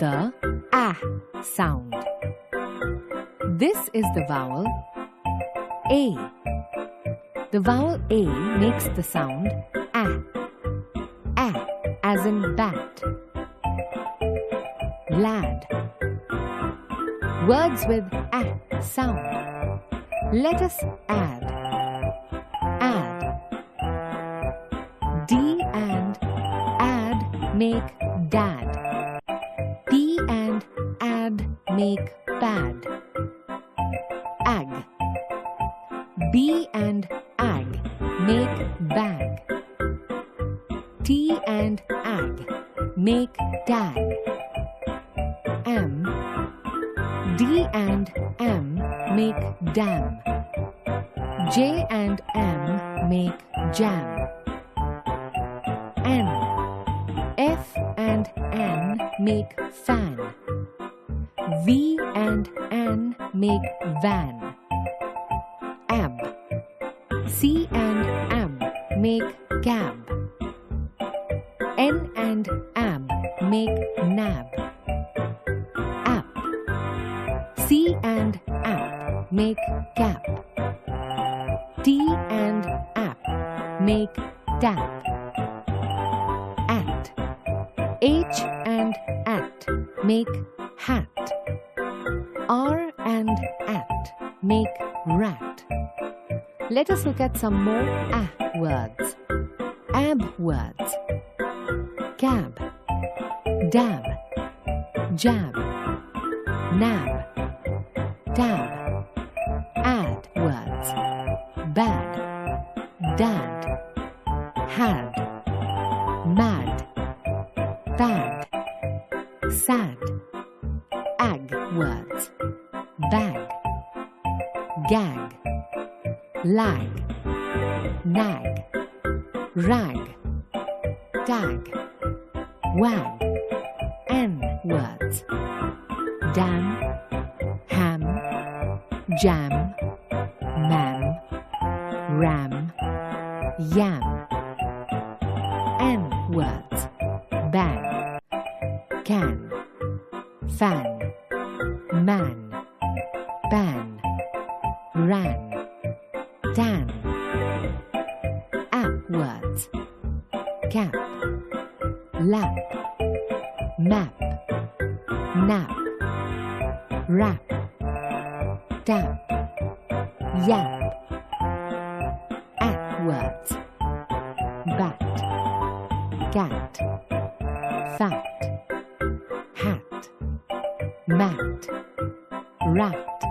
the A sound. This is the vowel A. The vowel A makes the sound A. A as in bat. Lad. Words with A sound. Let us add. Add. D and add make dad. P and add make bad. Ag. B and ag make bag. T and ag make dag. M. D and M make dam. J and M make jam. N. F and N make fan. V and N make van. Ab. C and Ab make cab. N and Ab make nab. App. C and app make cap. T and app make tap. At. H and at make hat. R and at make rat. Let us look at some more A words. Ab words. Cab. Dab. Jab. Nab. Tab. Add words. Bad. Dad. Had. Mad. Bad. Sad. Ag words. Bag. Gag. Lag. Nag. Rag. Tag. Wag. N words. Dam. Ham. Jam. Mam. Ram. Yam. N words. Ban. Can. Fan. Man. Ban. Ran. Tan. App words. Cap. Lap. Map. Nap. Rap. Tap. Yap. At words. Bat. Cat. Fat. Hat. Mat. Rat.